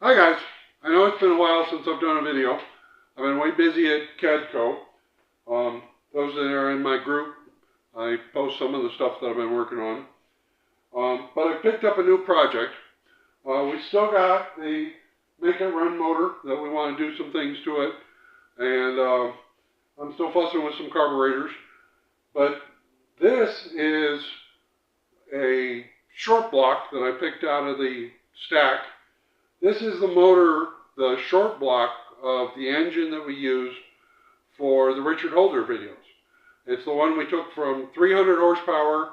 Hi guys, I know it's been a while since I've done a video. I've been way busy at Cadco. Those that are in my group, I post some of the stuff that I've been working on. But I picked up a new project. We still got the make it run motor that we want to do some things to it. And I'm still fussing with some carburetors. But this is a short block that I picked out of the stack. This is the motor, the short block of the engine that we use for the Richard Holder videos. It's the one we took from 300 horsepower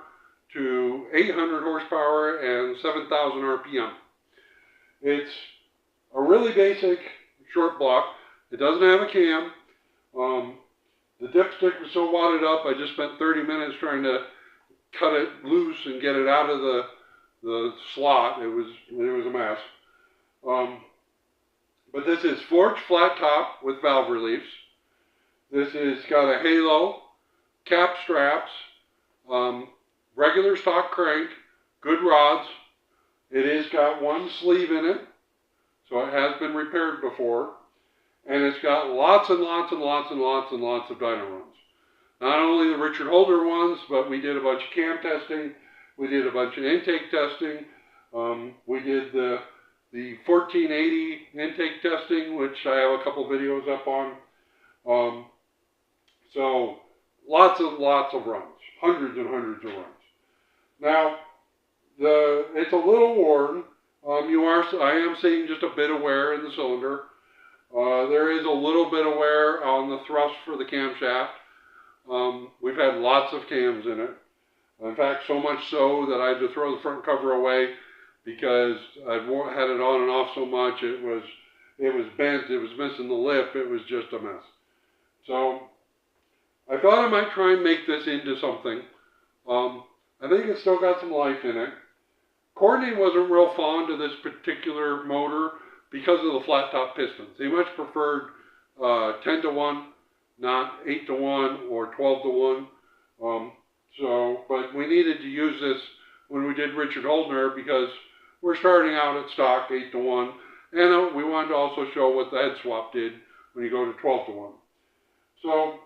to 800 horsepower and 7,000 RPM. It's a really basic short block. It doesn't have a cam. The dipstick was so wadded up, I just spent 30 minutes trying to cut it loose and get it out of the slot. It was a mess. But this is forged flat top with valve reliefs. This has got a halo, cap straps, regular stock crank, good rods. It has got one sleeve in it, so it has been repaired before. And it's got lots and lots and lots and lots and lots of dyno runs. Not only the Richard Holder ones, but we did a bunch of cam testing. We did a bunch of intake testing. We did the 1480 intake testing, which I have a couple videos up on. So lots of runs, hundreds and hundreds of runs. Now, it's a little worn. I am seeing just a bit of wear in the cylinder. There is a little bit of wear on the thrust for the camshaft. We've had lots of cams in it. In fact, so much so that I had to throw the front cover away because I'd had it on and off so much. It was bent. It was missing the lip. It was just a mess. So I thought I might try and make this into something. I think it's still got some life in it. Courtney wasn't real fond of this particular motor because of the flat top pistons. He much preferred 10 to 1, not 8 to 1 or 12 to 1. But we needed to use this when we did Richard Holder because we're starting out at stock 8 to 1. And we wanted to also show what the head swap did when you go to 12 to 1. So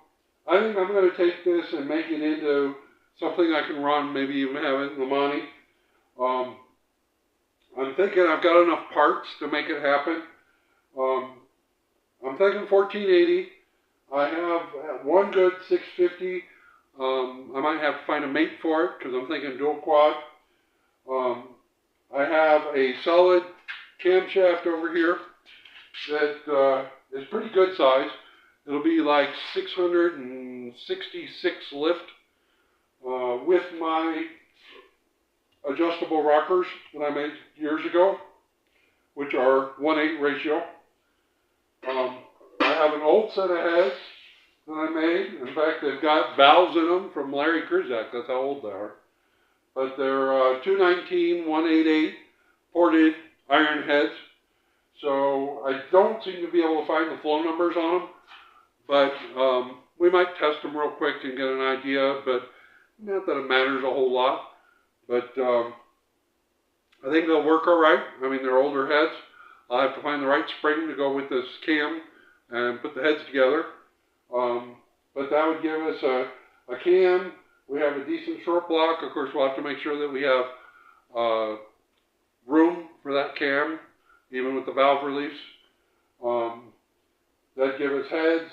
I think I'm going to take this and make it into something I can run, maybe even have it in the money. I'm thinking I've got enough parts to make it happen. I'm thinking 1480. I have one good 650. I might have to find a mate for it because I'm thinking dual quad. I have a solid camshaft over here that is pretty good size. It'll be like 666 lift with my adjustable rockers that I made years ago, which are 1:8 ratio. I have an old set of heads that I made. In fact, they've got valves in them from Larry Krizak. That's how old they are. But they're 219, 188 ported iron heads. So I don't seem to be able to find the flow numbers on them. But we might test them real quick and get an idea. But not that it matters a whole lot. But I think they'll work all right. I mean, they're older heads. I'll have to find the right spring to go with this cam and put the heads together. But that would give us a cam. We have a decent short block. Of course, we'll have to make sure that we have room for that cam, even with the valve reliefs. That'd give us heads,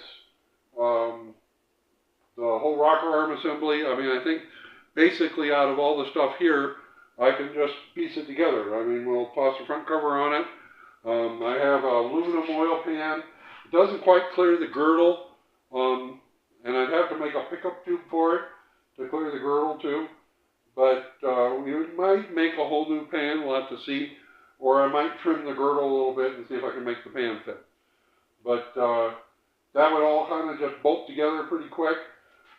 the whole rocker arm assembly. I mean, I think basically out of all the stuff here, I can just piece it together. I mean, we'll toss the front cover on it. I have an aluminum oil pan. It doesn't quite clear the girdle. And I'd have to make a pickup tube for it to clear the girdle too. But we might make a whole new pan, we'll have to see. Or I might trim the girdle a little bit and see if I can make the pan fit. But that would all kind of just bolt together pretty quick.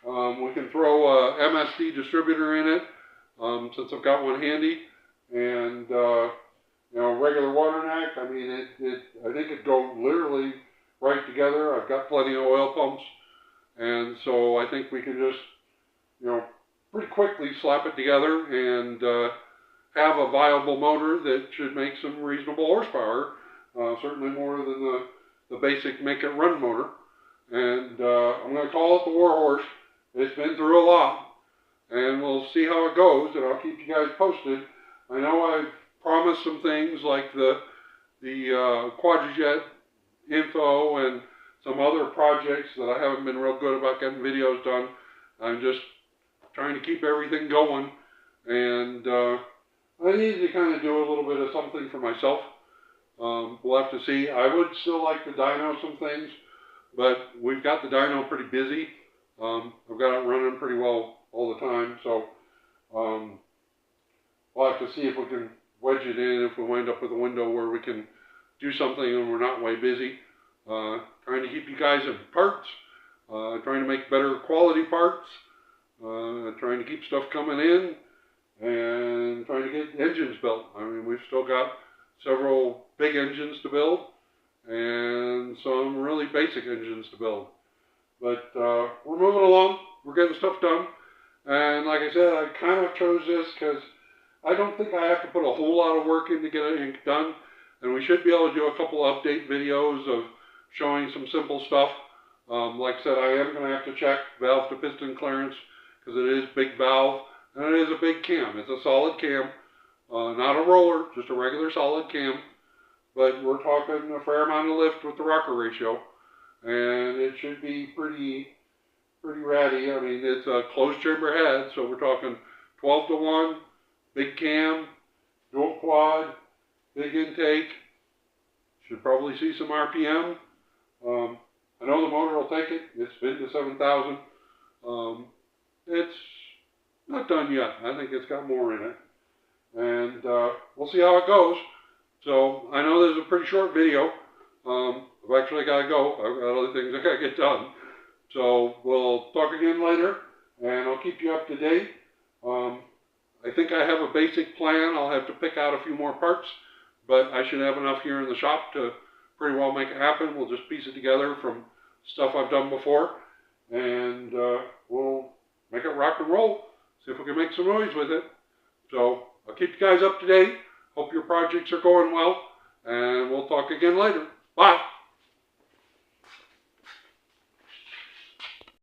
We can throw a MSD distributor in it, since I've got one handy. And, regular water neck, I mean, I think it'd go literally right together. I've got plenty of oil pumps. And so I think we can just, pretty quickly slap it together and have a viable motor that should make some reasonable horsepower certainly more than the basic make it run motor. And I'm going to call it the Warhorse. It's been through a lot, and we'll see how it goes, and I'll keep you guys posted. I know I've promised some things like the Quadrijet info and some other projects that I haven't been real good about getting videos done. I'm just trying to keep everything going, and I need to kind of do a little bit of something for myself. We'll have to see. I would still like to dyno some things, but we've got the dyno pretty busy. I've got it running pretty well all the time, so we'll have to see if we can wedge it in if we wind up with a window where we can do something and we're not way busy. Trying to keep you guys in parts, trying to make better quality parts, trying to keep stuff coming in, and trying to get engines built. I mean, we've still got several big engines to build and some really basic engines to build. But we're moving along. We're getting stuff done. And like I said, I kind of chose this because I don't think I have to put a whole lot of work in to get anything done. And we should be able to do a couple update videos of showing some simple stuff. Like I said, I am going to have to check valve to piston clearance because it is big valve and it is a big cam. It's a solid cam, not a roller, just a regular solid cam. But we're talking a fair amount of lift with the rocker ratio, and it should be pretty ratty. I mean, it's a closed chamber head, so we're talking 12-to-1, big cam, dual quad, big intake. Should probably see some RPM. I know the motor will take it. It's been to 7,000. It's not done yet. I think it's got more in it. And we'll see how it goes. So I know this is a pretty short video. I've actually got to go. I've got other things I got to get done. So we'll talk again later, and I'll keep you up to date. I think I have a basic plan. I'll have to pick out a few more parts, but I should have enough here in the shop to pretty well make it happen. We'll just piece it together from stuff I've done before, and we'll make it rock and roll. See if we can make some noise with it. So I'll keep you guys up to date. Hope your projects are going well, and we'll talk again later. Bye.